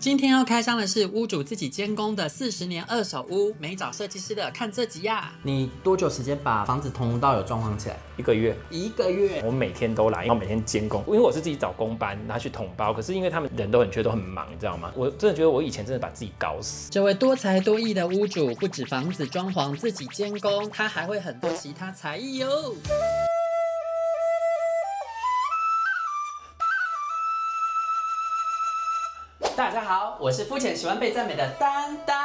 今天要開箱的是屋主自己監工的40年二手屋，沒找設計師的，看這集呀！你多久時間把房子從到有裝潢起來？1個月。1個月，我每天都來，然後每天監工，因為我是自己找工班拿去統包，可是因為他們人都很缺，都很忙，你知道嗎？我真的覺得我以前真的把自己搞死。這位多才多藝的屋主，不止房子裝潢自己監工，他還會很多其他才藝喲。大家好，我是膚淺喜歡被讚美的丹丹。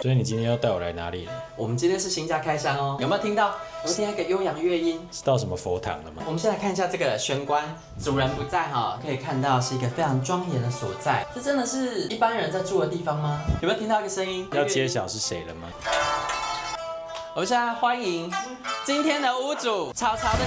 所以你今天要帶我來哪裡呢？我們今天是新家開箱哦，有沒有聽到？有沒有聽到一個悠揚樂音？是到什麼佛堂了嗎？我們先來看一下這個玄關，主人不在哈，可以看到是一個非常莊嚴的所在。這真的是一般人在住的地方嗎？有沒有聽到一個聲音？要揭曉是誰了嗎？我們現在歡迎今天的屋主草草的。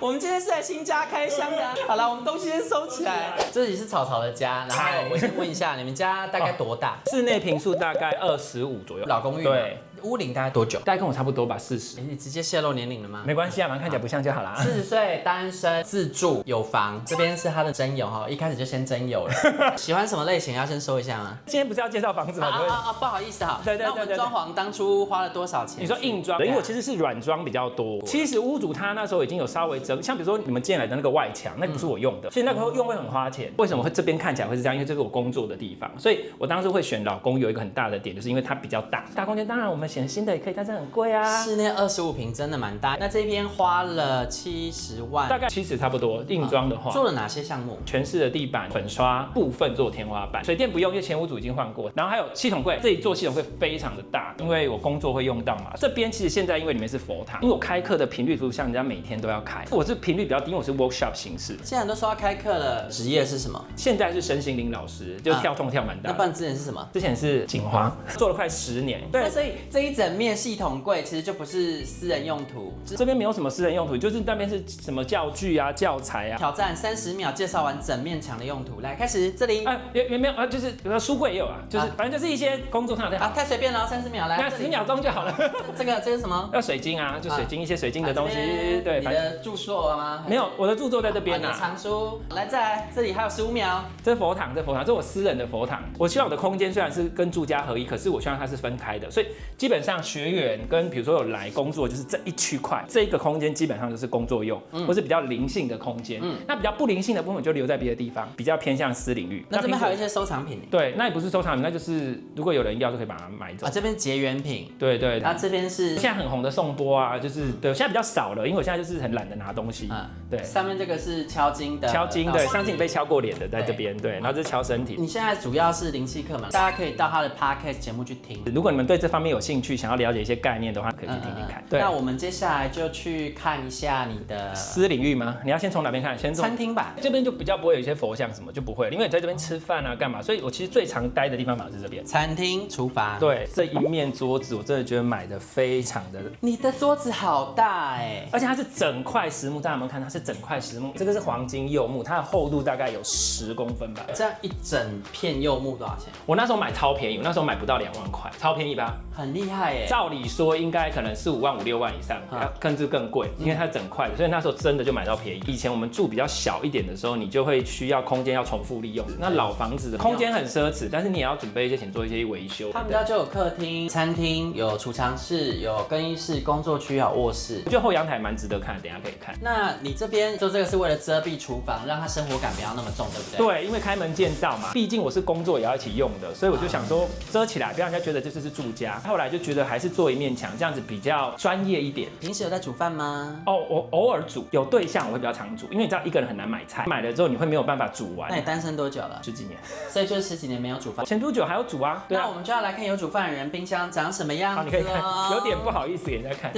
我們今天是在新家開箱的。好了，我們東西先收起來。這裡是草草的家，然後我先問一下，你們家大概多大？室內坪數大概25左右。老公寓。對。屋齡大概多久？大概跟我差不多吧，40。你直接洩露年齡了嗎？沒關係啊，反正看起來不像就好啦。40歲，單身，自住，有房。這邊是他的真友哈，一開始就先真友了。喜歡什麼類型？要先說一下嗎？今天不是要介紹房子嗎？不好意思哈。对。那我們裝潢當初花了多少錢？你說硬裝？因為我其實是軟裝比較多。其實屋主他那時候已經有稍微整，像比如說你們進來的那個外牆，那個不是我用的，其實那個用會很花錢。為什麼會這邊看起來會是這樣？因為這是我工作的地方，所以我當時會選老公有一個很大的點，就是因為它比較大，大空間。當然我們選新的也可以，但是很貴啊。室內25坪真的蠻大。那這邊花了70萬，大概70差不多。硬裝的話，做了哪些項目？全室的地板粉刷，部分做天花板，水電不用，因為前屋主已經換過。然後還有系統櫃，這裡做系統櫃非常的大，因為我工作會用到嘛。這邊其實現在因為裡面是佛堂，因為我開課的頻率不像人家每天都要開，我是頻率比較低，因為我是 workshop 形式。現在都說要開課了，職業是什麼？現在是身心靈老師，就跳動跳蠻大。那不然之前是什麼？之前是景華，做了快10年。對，所以這一整面系統櫃其實就不是私人用途，這邊沒有什麼私人用途，就是那邊是什麼教具啊、教材啊。挑戰30秒介紹完整面牆的用途，來開始。這裡也沒有啊，就是比如說書櫃也有啊，就是反正就是一些工作上的。太隨便了，30秒來。那10秒鐘就好了。這個是什麼？要水晶啊，就水晶一些水晶的東西。对，你的著作嗎？沒有，我的著作在這邊啊。藏書。來，再來，這裡還有15秒。這佛堂，這是我私人的佛堂。我希望我的空間雖然是跟住家合一，可是我希望它是分開的，所以基本上學員跟比如說有來工作，就是這一區塊，這個空間基本上就是工作用，或是比較靈性的空間。那比較不靈性的部分就留在別的地方，比較偏向私領域。那這邊還有一些收藏品。對，那也不是收藏品，那就是如果有人要就可以把它買走。這邊結緣品。对。那這邊是現在很紅的頌缽啊，就是對，現在比較少了，因為我現在就是很懶得拿東西。對。上面這個是敲金的。敲金，對，上次你被敲過臉的在這邊，對，然後這是敲身體。你現在主要是靈氣課嘛，大家可以到他的 podcast 節目去聽。如果你們對這方面有興趣，想要了解一些概念的話，可以去聽聽看。對。那我們接下來就去看一下你的私領域嗎？你要先從哪邊看？先從餐廳吧。這邊就比較不會有一些佛像什麼，就不會了，因為你在這邊吃飯啊幹嘛，所以我其實最常待的地方是這邊。餐廳、廚房。對，這一面桌子我真的覺得買的非常的。你的桌子好大哎，而且它是整塊實木，大家有沒有看？它是整塊實木，這個是黃金柚木，它的厚度大概有10公分吧。這樣一整片柚木多少錢？我那時候買超便宜，我那时候買不到2萬塊，超便宜吧？很厲害耶！照理說應該可能4、5萬、5、6萬以上，甚至更貴，因為它整塊的，所以那時候真的就買到便宜。以前我們住比較小一點的時候，你就會需要空間要重複利用。那老房子的空間很奢侈，但是你也要準備一些錢做一些維修。他們家就有客廳、餐廳，有儲藏室，有更衣室、工作區，還有卧室。我覺得後陽台蠻值得看，等一下可以看。那你這邊做這個是為了遮蔽廚房，讓它生活感不要那麼重，對不對？對，因為開門見灶嘛，畢竟我是工作也要一起用的，所以我就想說遮起來，不讓人家覺得這是住家。後來就覺得還是做一面牆，這樣子比較專業一點。平時有在煮飯嗎？哦，我偶爾煮，有對象我會比較常煮，因為你知道一個人很難買菜，買了之後你會沒有辦法煮完。那你單身多久了？ 10幾年，所以就是10幾年沒有煮飯。前多久還要煮啊？对啊。那我們就要來看有煮飯的人冰箱長什麼樣子。好，你可以看，有點不好意思給人家看。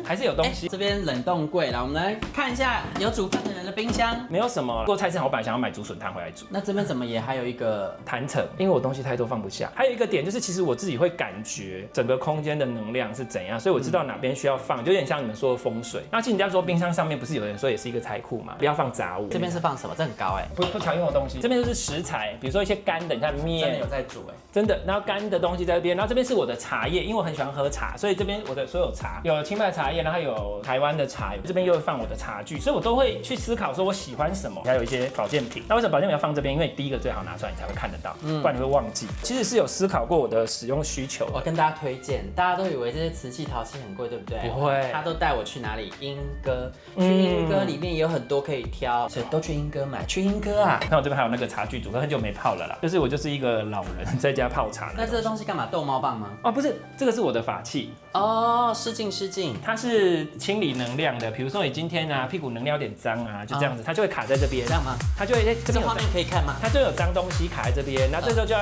還是有東西。這邊冷凍櫃，來我們來看一下有煮飯的人的冰箱沒有什麼。如果菜市場我本來想要買竹筍湯回來煮，那這邊怎麼也還有一個壇城，因為我東西太多放不下。還有一個點就是，其實我自己會感覺整個空間的能量是怎樣，所以我知道哪邊需要放，就有點像你們說的風水。那其實人家說冰箱上面不是有人說也是一個財庫嘛，不要放雜物。這邊是放什麼？這很高哎，不常用的東西。這邊就是食材，比如說一些乾的，你看麵，真的有在煮哎，真的。然後乾的東西在這邊，然後這邊是我的茶葉，因為我很喜歡喝茶，所以這邊我的所有茶有清白茶葉，然後有台灣的茶，這邊又會放我的茶具，所以我都會去思考說我喜歡什麼。還有一些保健品，那為什麼保健品要放這邊？因為第一個最好拿出來你才會看得到，不然你會忘記。其實是有思考過我的使用需求。我跟大家推薦，大家都以為這些瓷器陶器很貴，對不對？不會，他都帶我去哪裡？鶯歌，去鶯歌裡面也有很多可以挑，所以都去鶯歌買。去鶯歌啊！那我這邊還有那個茶具組，可很久沒泡了啦。就是我就是一個老人在家泡茶。那這個東西幹嘛？逗貓棒嗎？哦，不是，這個是我的法器。哦，失禁，它是清理能量的。比如說你今天啊屁股能量有點髒啊，就這樣子，它就會卡在這邊。這樣嗎？它就會這邊畫面可以看嗎？它就有髒東西卡在這邊，然後這時候就要。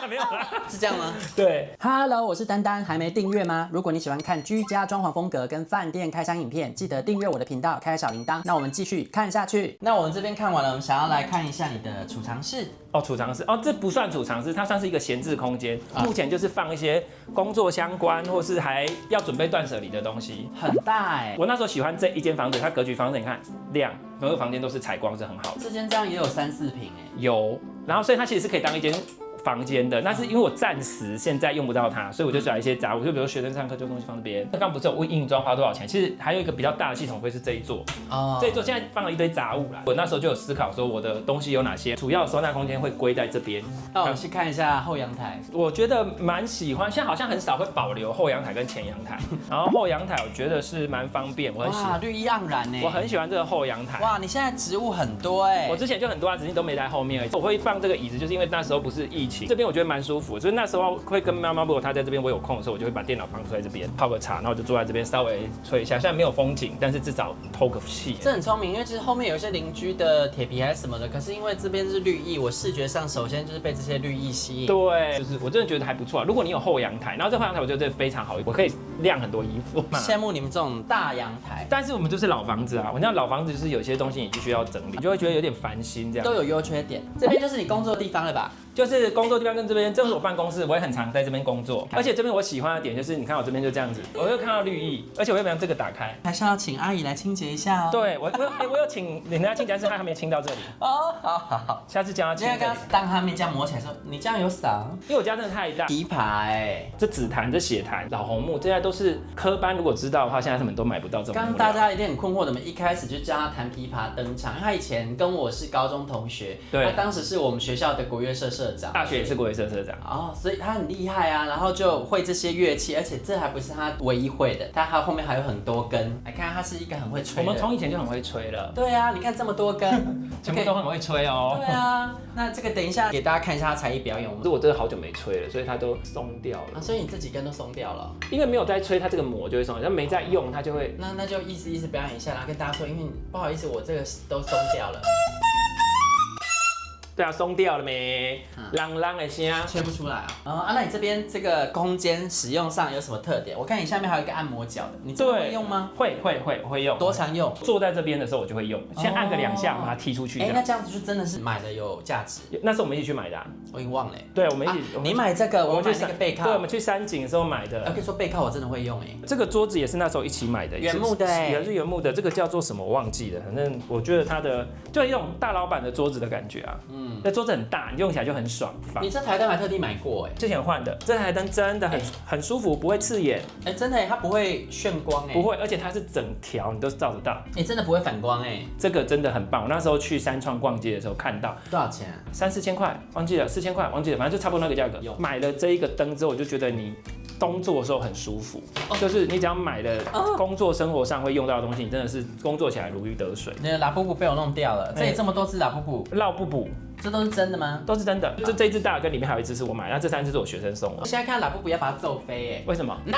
沒有啦，是這樣嗎？對 ，Hello， 我是丹丹，還沒訂閱嗎？如果你喜歡看居家裝潢風格跟飯店開箱影片，記得訂閱我的頻道，開小鈴鐺。那我們繼續看下去。那我們這邊看完了，我們想要來看一下你的儲藏室。哦，儲藏室哦，這不算儲藏室，它算是一個閒置空間。目前就是放一些工作相關，或是還要準備斷捨離的東西。很大哎！我那時候喜歡這一間房子，它格局房子，你看亮，每個房間都是採光是很好的。這間這樣也有3、4坪哎。有，然後所以它其實是可以當一間房間的，那是因為我暫時現在用不到它，所以我就找一些雜物，就比如學生上課就東西放這邊。那剛不是有問硬裝花多少錢？其實還有一個比較大的系統會是這一座，這一座現在放了一堆雜物啦。我那時候就有思考說我的東西有哪些，主要收納空間會歸在這邊。那我們去看一下後陽台，我覺得蠻喜歡，現在好像很少會保留後陽台跟前陽台，然後後陽台我覺得是蠻方便，我很喜歡，綠意盎然呢，我很喜歡這個後陽台。哇，你現在植物很多哎，我之前就很多啊，只是都沒在後面而已。我會放這個椅子，就是因為那时候不是疫情，這邊我覺得蠻舒服，所以那時候會跟媽媽，如果她在這邊我有空的時候，我就會把電腦放出來這邊泡個茶，然後就坐在這邊稍微吹一下。雖然沒有風景，但是至少透個氣。這很聰明，因為其實後面有一些鄰居的鐵皮還是什麼的，可是因為這邊是綠意，我視覺上首先就是被這些綠意吸引。對，就是我真的覺得還不錯啊。如果你有後陽台，然後這後陽台我覺得這非常好，我可以晾很多衣服。羨慕你們這種大陽台，但是我們就是老房子啊，我那老房子就是有些東西你必須要整理，你就會覺得有點煩心這樣。都有優缺點，這邊就是你工作的地方了吧？就是工作地方跟這邊，這是我辦公室，我也很常在這邊工作。而且這邊我喜歡的點就是，你看我這邊就這樣子，我會看到綠意，而且我會把這個打開。還是要請阿姨來清潔一下哦。對，我有請人家清潔，但是他還沒清到這裡。哦，好，下次叫他清。今天剛當他們這樣摸起來說，你這樣有賞，因為我家真的太大。琵琶哎，這紫檀、這血檀、老紅木，這些都是科班，如果知道的話，現在他們都買不到這種。剛剛大家一定很困惑，怎麼一開始就叫他彈琵琶登場？因為他以前跟我是高中同學，對，他當時是我們學校的國樂社社長，大學也是國樂社社長。哦，所以他很厲害啊，然後就會這些樂器，而且這還不是他唯一會的，他後面還有很多根。來看，他是一個很會吹的。我們從以前就很會吹了。對啊，你看這麼多根，全部都很會吹哦。對啊，那這個等一下給大家看一下他才藝表演。我真的好久沒吹了，所以它都鬆掉了。所以你這幾根都鬆掉了。因為沒有在吹，它這個膜就會鬆掉；但沒在用，它就會。那就意思表演一下，然後跟大家說，因為不好意思，我這個都鬆掉了。對啊，鬆掉了沒？啷啷的聲，吹不出來啊。那你這邊這個空間使用上有什麼特點？我看你下面還有一個按摩腳的，你這會用嗎？會用。多常用？坐在這邊的時候我就會用，先按個2下把它踢出去。那這樣子就真的是買的有價值。那是我們一起去買的，我已經忘了。對，我們一起。你買這個，我們去那個背靠。對，我們去山景的時候買的。可以說背靠我真的會用哎。這個桌子也是那時候一起買的，原木的哎，也是原木的。這個叫做什麼我忘記了，反正我覺得它的就一種大老闆的桌子的感覺啊。那桌子很大，你用起來就很爽。你這台燈還特地買過哎？之前換的，這台燈真的很舒服，不會刺眼。真的它不會眩光哎。不會，而且它是整條你都照得到。真的不會反光哎。這個真的很棒。我那時候去三創逛街的時候看到。多少錢啊？3、4千塊，忘記了，4000塊，忘記了，反正就差不多那個價格。買了這一個燈之後，我就覺得你工作的時候很舒服，就是你只要買了工作生活上會用到的東西，你真的是工作起來如魚得水。那個拉布布被我弄掉了，這裡這麼多隻拉布布，繞布布。這都是真的嗎？都是真的。這一只大跟裡面還有一只是我買，那這3只是我學生送我。我現在看拉布布要把它揍飛哎。為什麼？ No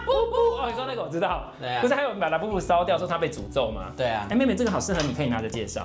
布布哦，你說那個我知道，对啊，不是還有人把拉布布燒掉，說他被詛咒嗎？对啊。哎，妹妹这個好適合你，可以拿着介紹，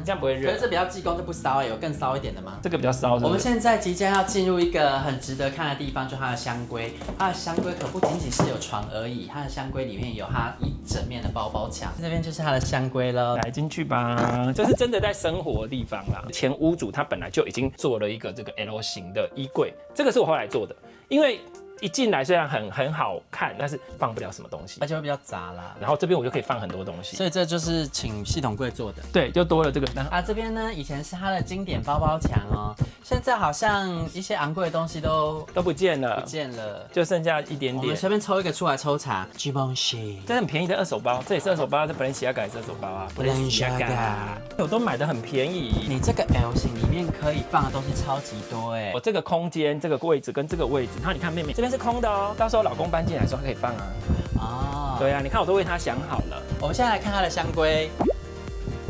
這樣不會熱。可是這比較濟公就不燒哎，有更燒一點的嗎？這個比較燒。我們現在即將要進入一個很值得看的地方，就是它的香龜。它的香龜可不僅僅是有床而已，它的香龜裡面有它一整面的包包牆。這邊就是它的香龜了，來進去吧，這是真的在生活的地方啦。前屋主他本來就已經做了一個這個 L 型的衣櫃，這個是我後來做的，因為一進來雖然很好看，但是放不了什麼東西，而且會比較雜啦。然後這邊我就可以放很多東西，所以這就是請系統櫃做的。對，就多了這個。啊，這邊呢以前是它的經典包包牆哦，現在好像一些昂貴的東西都不見了，不見了，就剩下一點點。我們隨便抽一個出來抽查。Givenchy，這很便宜的二手包，這也是二手包，這Balenciaga也是二手包啊。Balenciaga，我都買的很便宜。你這個 L 型裡面可以放的東西超級多哎。我這個空間，這個位置跟這個位置，然後你看妹妹這邊是空的哦，到时候老公搬進來的時候可以放啊。哦，對啊，你看我都為他想好了。我們現在來看它的香龜，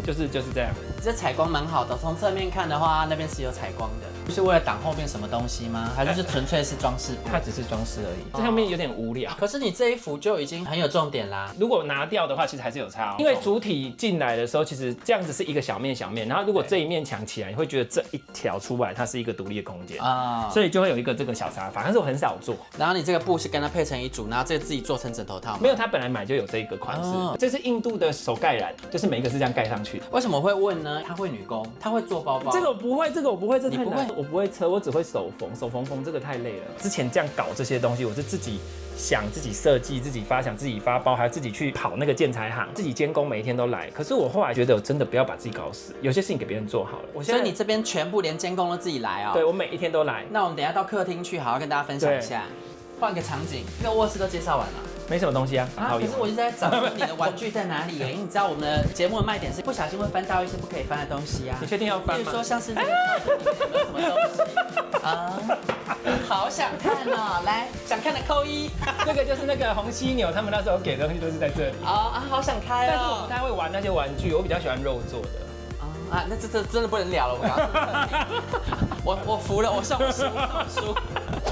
就是這樣。這採光蠻好的，從側面看的話，那邊是有採光的。就是為了擋後面什麼東西嗎？還是純粹是裝飾？它只是裝飾而已，這上面有點無聊。可是你這一幅就已經很有重點啦。如果拿掉的話，其實還是有差哦。因為主體進來的時候，其實這樣子是一個小面，然後如果這一面牆起來，你會覺得這一條出來，它是一個獨立的空間啊，所以就會有一個這個小沙發，但是我很少做。然後你這個布是跟它配成一組，然後這個自己做成枕頭套嗎？沒有，它本來買就有這個款式。這是印度的手蓋染，就是每一個是這樣蓋上去的。為什麼會問呢？他會女工，他會做包包。這個我不會，這太難。我不会車，我只会手縫這個太累了。之前這樣搞這些東西，我是自己想、自己設計、自己發想、自己發包，還要自己去跑那個建材行，自己監工，每一天都來。可是我後來覺得，我真的不要把自己搞死，有些事情給別人做好了。所以你這邊全部連监工都自己來哦？對，我每一天都來。那我們等一下到客廳去，好好跟大家分享一下。換個場景，那個臥室都介紹完了。沒什麼東西啊，可是我一直在找你的玩具在哪裡耶？因為你知道我們的節目的賣點是不小心會翻到一些不可以翻的東西啊。你確定要翻嗎？比如說像是這個有沒有什麼東西啊？好想看哦，來，想看的扣一。這個就是那個紅犀牛，他們那時候給的東西都是在這裡。好想開哦。但是我不太會玩那些玩具，我比較喜歡肉做的。那這真的不能聊了，我服了，我送書。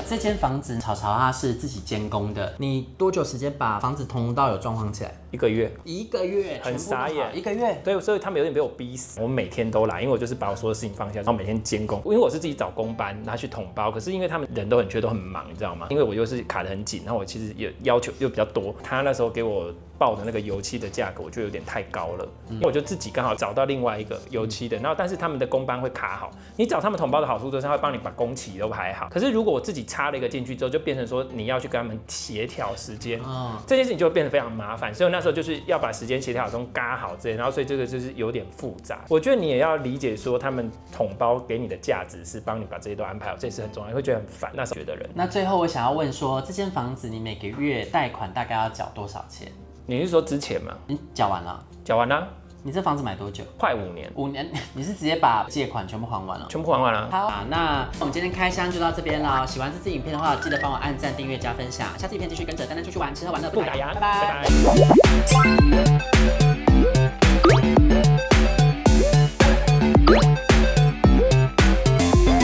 這間房子草草它是自己監工的，你多久時間把房子從到有裝潢起來？1個月。1個月，很傻眼。1個月。對，所以他們有點被我逼死。我每天都來，因為我就是把我所有事情放下，然後每天監工。因為我是自己找工班拿去統包，可是因為他們人都很缺，都很忙，你知道嗎？因為我又是卡得很緊，然後我其實也要求又比較多。他那時候給我報的那個油漆的價格，我覺得有點太高了，因為我就自己剛好找到另外一個油漆的，然後但是他們的工班會卡好。你找他們統包的好處就是他會幫你把工期都排好。可是如果我自己插了一個進去之後，就變成說你要去跟他們協調時間，這件事情就會變得非常麻煩。所以我那時候就是要把時間協調好，中嘎好這些，然後所以這個就是有點複雜。我覺得你也要理解說，他們統包給你的價值是幫你把這些都安排好，這也是很重要。你會覺得很煩，那時候覺得人。那最後我想要問說，這間房子你每個月貸款大概要繳多少錢？你是說之前嗎？你繳完了？繳完了。你這房子買多久？快5年。5年，你是直接把借款全部還完了？全部還完了。好，那我們今天開箱就到這邊了。喜歡這支影片的話，記得幫我按讚、訂閱、加分享。下次影片繼續跟着丹丹出去玩，吃喝玩樂不打烊，拜拜。